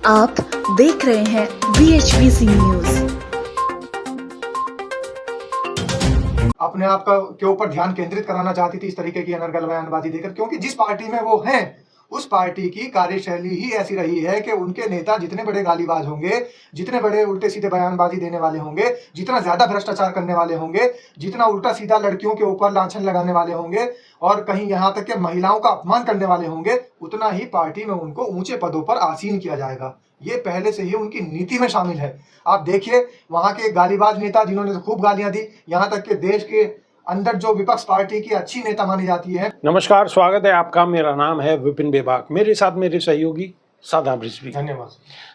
आप देख रहे हैं VHVC न्यूज। अपने आप का के ऊपर ध्यान केंद्रित कराना चाहती थी इस तरीके की अनर्गल बयानबाजी देकर, क्योंकि जिस पार्टी में वो हैं उस पार्टी की कार्यशैली ही ऐसी रही है कि उनके नेता जितने बड़े गालीबाज होंगे, जितने बड़े उल्टे सीधे बयानबाजी देने वाले होंगे, जितना ज्यादा भ्रष्टाचार करने वाले होंगे, जितना उल्टा सीधा लड़कियों के ऊपर लांछन लगाने वाले होंगे और कहीं यहाँ तक कि महिलाओं का अपमान करने वाले होंगे, उतना ही पार्टी में उनको ऊंचे पदों पर आसीन किया जाएगा। ये पहले से ही उनकी नीति में शामिल है। आप देखिए वहां के गालीबाज नेता जिन्होंने खूब गालियां दी, यहाँ तक कि देश के अंदर जो विपक्ष पार्टी की अच्छी नेता मानी जाती है। नमस्कार, स्वागत है आपका। मेरा नाम है विपिन बेबाक, मेरे साथ मेरे सहयोगी सादाब रिजवी। धन्यवाद।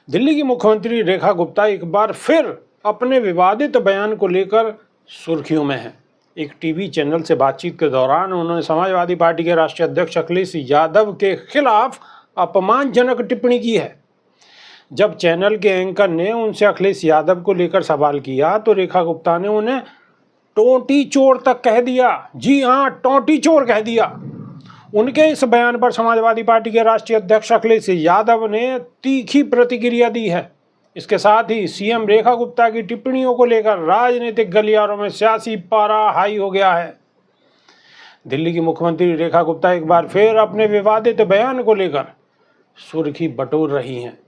दिल्ली की मुख्यमंत्री रेखा गुप्ता एक बार फिर अपने विवादित बयान को लेकर सुर्खियों में है। एक टीवी चैनल से बातचीत के दौरान उन्होंने समाजवादी पार्टी के राष्ट्रीय अध्यक्ष अखिलेश यादव के खिलाफ अपमानजनक टिप्पणी की है। जब चैनल के एंकर ने उनसे अखिलेश यादव को लेकर सवाल किया तो रेखा गुप्ता ने उन्हें टोंटी चोर तक कह दिया। जी हाँ, टोंटी चोर कह दिया। उनके इस बयान पर समाजवादी पार्टी के राष्ट्रीय अध्यक्ष अखिलेश यादव ने तीखी प्रतिक्रिया दी है। इसके साथ ही सीएम रेखा गुप्ता की टिप्पणियों को लेकर राजनीतिक गलियारों में सियासी पारा हाई हो गया है। दिल्ली की मुख्यमंत्री रेखा गुप्ता एक बार फिर अपने विवादित बयान को लेकर सुर्खी बटोर रही हैं।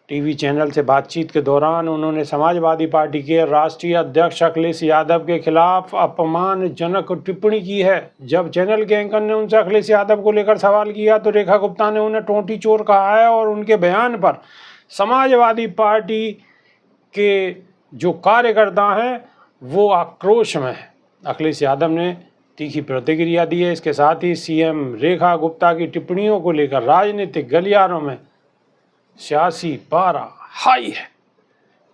टीवी चैनल से बातचीत के दौरान उन्होंने समाजवादी पार्टी के राष्ट्रीय अध्यक्ष अखिलेश यादव के खिलाफ अपमानजनक टिप्पणी की है। जब चैनल के एंकर ने उनसे अखिलेश यादव को लेकर सवाल किया तो रेखा गुप्ता ने उन्हें टोंटी चोर कहा है और उनके बयान पर समाजवादी पार्टी के जो कार्यकर्ता हैं वो आक्रोश में है। अखिलेश यादव ने तीखी प्रतिक्रिया दी है। इसके साथ ही सीएम रेखा गुप्ता की टिप्पणियों को लेकर राजनीतिक गलियारों में सियासी पारा हाई है।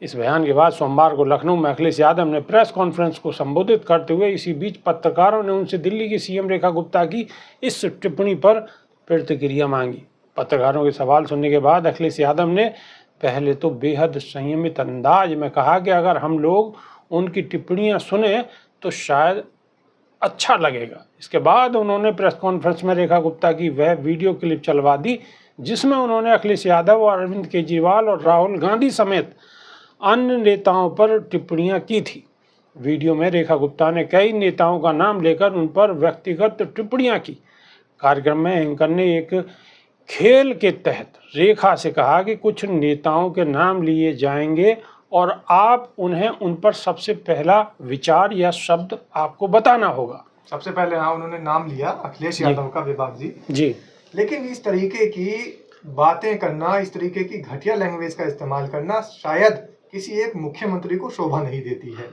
इस बयान के बाद सोमवार को लखनऊ में अखिलेश यादव ने प्रेस कॉन्फ्रेंस को संबोधित करते हुए इसी बीच पत्रकारों ने उनसे दिल्ली की सीएम रेखा गुप्ता की इस टिप्पणी पर प्रतिक्रिया मांगी। पत्रकारों के सवाल सुनने के बाद अखिलेश यादव ने पहले तो बेहद संयमित अंदाज में कहा कि अगर हम लोग उनकी टिप्पणियां सुने तो शायद अच्छा लगेगा। इसके बाद उन्होंने प्रेस कॉन्फ्रेंस में रेखा गुप्ता की वह वीडियो क्लिप चलवा दी जिसमें उन्होंने अखिलेश यादव और अरविंद केजरीवाल और राहुल गांधी समेत अन्य नेताओं पर टिप्पणियां की थी। वीडियो में रेखा गुप्ता ने कई नेताओं का नाम लेकर उन पर व्यक्तिगत टिप्पणियां की। कार्यक्रम में एंकर ने एक खेल के तहत रेखा से कहा कि कुछ नेताओं के नाम लिए जाएंगे और आप उन्हें उन पर सबसे पहला विचार या शब्द आपको बताना होगा। सबसे पहले हाँ उन्होंने नाम लिया अखिलेश यादव का, विभाग जी। लेकिन इस तरीके की बातें करना, इस तरीके की घटिया लैंग्वेज का इस्तेमाल करना शायद किसी एक मुख्यमंत्री को शोभा नहीं देती है।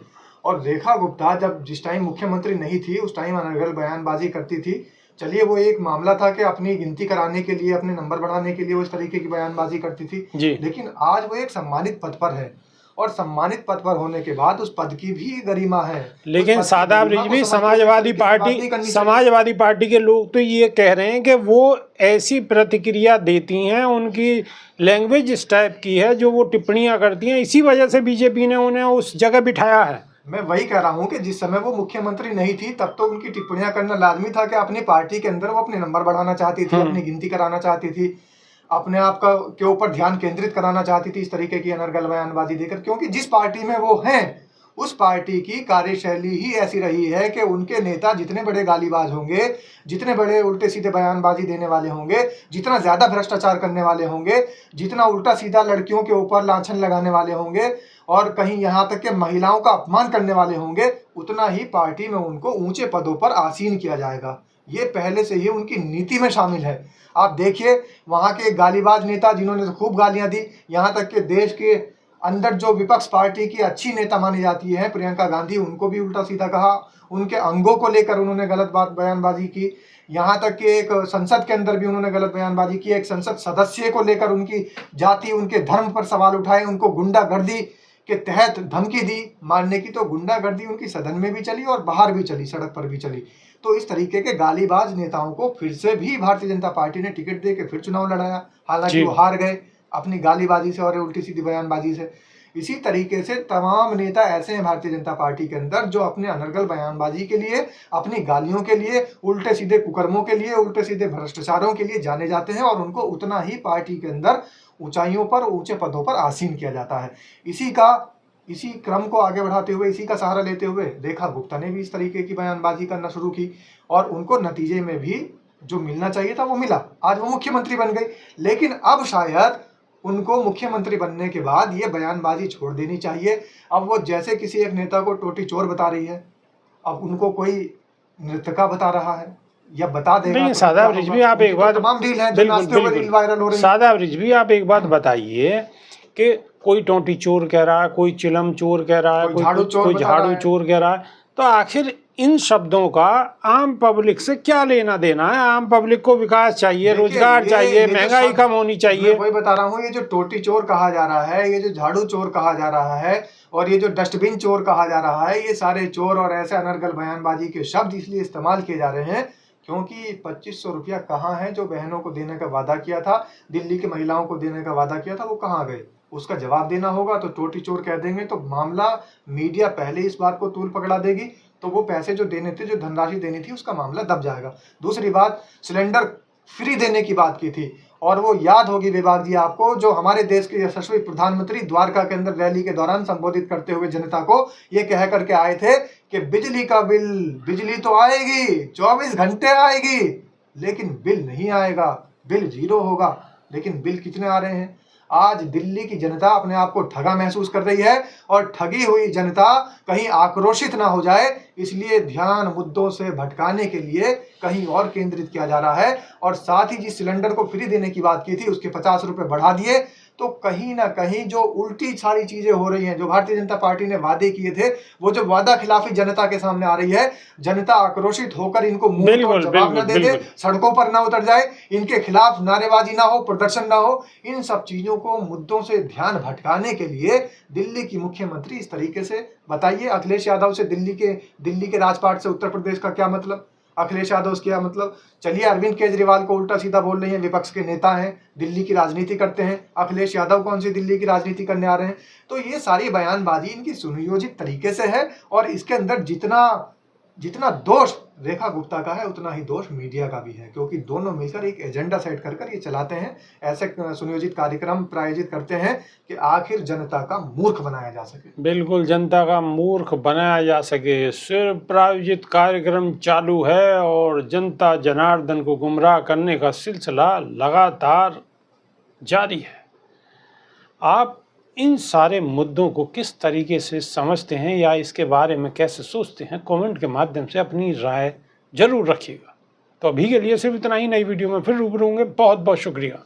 और रेखा गुप्ता जब जिस टाइम मुख्यमंत्री नहीं थी उस टाइम अनर्गल बयानबाजी करती थी। चलिए वो एक मामला था कि अपनी गिनती कराने के लिए, अपने नंबर बढ़ाने के लिए वो इस तरीके की बयानबाजी करती थी जी। लेकिन आज वो एक सम्मानित पद पर है और सम्मानित पद पर होने के बाद उस पद की भी गरिमा है। लेकिन सादाब रिजवी, समाजवादी पार्टी के लोग तो ये कह रहे हैं कि वो ऐसी प्रतिक्रिया देती हैं, उनकी लैंग्वेज इस टाइप की है जो वो टिप्पणियां करती हैं, इसी वजह से बीजेपी ने उन्हें उस जगह बिठाया है। मैं वही कह रहा हूँ कि जिस समय वो मुख्यमंत्री नहीं थी तब तो उनकी टिप्पणियां करना लाजमी था कि अपनी पार्टी के अंदर वो अपने नंबर बढ़ाना चाहती थी, अपनी गिनती कराना चाहती थी, अपने आप का के ऊपर ध्यान केंद्रित कराना चाहती थी इस तरीके की अनर्गल बयानबाजी देकर, क्योंकि जिस पार्टी में वो हैं उस पार्टी की कार्यशैली ही ऐसी रही है कि उनके नेता जितने बड़े गालीबाज होंगे, जितने बड़े उल्टे सीधे बयानबाजी देने वाले होंगे, जितना ज्यादा भ्रष्टाचार करने वाले होंगे, जितना उल्टा सीधा लड़कियों के ऊपर लांछन लगाने वाले होंगे और कहीं यहाँ तक कि महिलाओं का अपमान करने वाले होंगे, उतना ही पार्टी में उनको ऊंचे पदों पर आसीन किया जाएगा। ये पहले से ही उनकी नीति में शामिल है। आप देखिए वहां के गालीबाज नेता जिन्होंने खूब गालियां दी, यहाँ तक कि देश के अंदर जो विपक्ष पार्टी की अच्छी नेता मानी जाती है प्रियंका गांधी, उनको भी उल्टा सीधा कहा, उनके अंगों को लेकर उन्होंने गलत बयानबाजी की। यहाँ तक कि एक संसद के अंदर भी उन्होंने गलत बयानबाजी की। एक संसद सदस्य को लेकर उनकी जाति, उनके धर्म पर सवाल उठाए, उनको गुंडागर्दी के तहत धमकी दी मारने की। तो गुंडागर्दी उनकी सदन में भी चली और बाहर भी चली, सड़क पर भी चली। तो इस तरीके के गालीबाज नेताओं को फिर से भी भारतीय जनता पार्टी ने टिकट दे के फिर चुनाव लड़ाया, हालांकि वो हार गए अपनी गालीबाजी से और उल्टी सीधी बयानबाजी से। इसी तरीके से तमाम नेता ऐसे हैं भारतीय जनता पार्टी के अंदर जो अपने अनर्गल बयानबाजी के लिए, अपनी गालियों के लिए, उल्टे सीधे कुकर्मों के लिए, उल्टे सीधे भ्रष्टाचारों के लिए जाने जाते हैं और उनको उतना ही पार्टी के अंदर ऊंचाइयों पर, ऊंचे पदों पर आसीन किया जाता है। इसी क्रम को आगे बढ़ाते हुए, इसी का सहारा लेते हुए रेखा गुप्ता ने भी इस तरीके की बयानबाजी करना शुरू की और उनको नतीजे में भी जो मिलना चाहिए था वो मिला। आज वो मुख्यमंत्री बन गई, लेकिन अब शायद उनको मुख्यमंत्री बनने के बाद ये बयानबाजी छोड़ देनी चाहिए। अब वो जैसे किसी एक नेता को टोटी चोर बता रही है, अब उनको कोई नृत्यका बता रहा है या बता देगा। नहीं, सादाब रिजवी आप एक बात, तमाम रील हैं जो नाचते हुए रील वायरल हो रही है। सादाब रिजवी आप एक बात बताइए कि कोई टोटी चोर कह रहा है, कोई चिलम चोर कह रहा है, कोई झाड़ू चोर कह रहा है, तो आखिर इन शब्दों का आम पब्लिक से क्या लेना देना है? आम पब्लिक को विकास चाहिए, रोजगार चाहिए, महंगाई कम होनी चाहिए। वही बता रहा हूँ, ये जो टोटी चोर कहा जा रहा है, ये जो झाड़ू चोर कहा जा रहा है और ये जो डस्टबिन चोर कहा जा रहा है, ये सारे चोर और ऐसे अनर्गल बयानबाजी के शब्द इसलिए इस्तेमाल किए जा रहे हैं क्योंकि 2500 रुपया कहाँ है जो बहनों को देने का वादा किया था, दिल्ली की महिलाओं को देने का वादा किया था, वो कहाँ गए? उसका जवाब देना होगा। तो टोटी चोर कह देंगे तो मामला, मीडिया पहले इस बात को तूल पकड़ा देगी, तो वो पैसे जो देने थे, जो धनराशि देनी थी, उसका मामला दब जाएगा। दूसरी बात, सिलेंडर फ्री देने की बात की थी और वो याद होगी विभाग जी आपको, जो हमारे देश के यशस्वी प्रधानमंत्री द्वारका के अंदर रैली के दौरान संबोधित करते हुए जनता को ये कह करके आए थे कि बिजली का बिल, बिजली तो आएगी, 24 घंटे आएगी, लेकिन बिल नहीं आएगा, बिल 0 होगा। लेकिन बिल कितने आ रहे हैं? आज दिल्ली की जनता अपने आप को ठगा महसूस कर रही है और ठगी हुई जनता कहीं आक्रोशित ना हो जाए, इसलिए ध्यान मुद्दों से भटकाने के लिए कहीं और केंद्रित किया जा रहा है। और साथ ही जिस सिलेंडर को फ्री देने की बात की थी, उसके 50 रुपए बढ़ा दिए। तो कहीं ना कहीं जो उल्टी सारी चीजें हो रही हैं, जो भारतीय जनता पार्टी ने वादे किए थे, वो जो वादा खिलाफी जनता के सामने आ रही है, जनता आक्रोशित होकर इनको मुंह तोड़ जवाब न दे दे, सड़कों पर ना उतर जाए, इनके खिलाफ नारेबाजी ना हो, प्रदर्शन ना हो, इन सब चीजों को, मुद्दों से ध्यान भटकाने के लिए दिल्ली की मुख्यमंत्री इस तरीके से, बताइए अखिलेश यादव से दिल्ली के राजपाट से उत्तर प्रदेश का क्या मतलब? अखिलेश यादव से क्या मतलब? चलिए अरविंद केजरीवाल को उल्टा सीधा बोल रही हैं, विपक्ष के नेता हैं, दिल्ली की राजनीति करते हैं, अखिलेश यादव कौन सी दिल्ली की राजनीति करने आ रहे हैं? तो ये सारी बयानबाजी इनकी सुनियोजित तरीके से है और इसके अंदर जितना दोष रेखा गुप्ता का है, उतना ही दोष मीडिया का भी है, क्योंकि दोनों मिलकर एक एजेंडा सेट कर ये चलाते हैं, ऐसे सुनियोजित कार्यक्रम प्रायोजित करते हैं कि आखिर जनता का मूर्ख बनाया जा सके। बिल्कुल, जनता का मूर्ख बनाया जा सके, सिर्फ प्रायोजित कार्यक्रम चालू है और जनता जनार्दन को गुमराह करने का सिलसिला लगातार जारी है। आप इन सारे मुद्दों को किस तरीके से समझते हैं या इसके बारे में कैसे सोचते हैं, कमेंट के माध्यम से अपनी राय जरूर रखिएगा। तो अभी के लिए सिर्फ इतना ही, नई वीडियो में फिर रूबरू होंगे। बहुत बहुत शुक्रिया,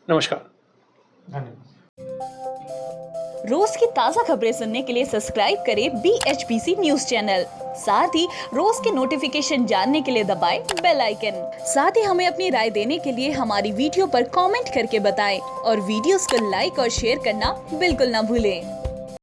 नमस्कार, धन्यवाद। रोज की ताजा खबरें सुनने के लिए सब्सक्राइब करें BHPC न्यूज चैनल। साथ ही रोज के नोटिफिकेशन जानने के लिए दबाएं बेल आइकन। साथ ही हमें अपनी राय देने के लिए हमारी वीडियो पर कमेंट करके बताएं और वीडियोस को लाइक और शेयर करना बिल्कुल ना भूलें।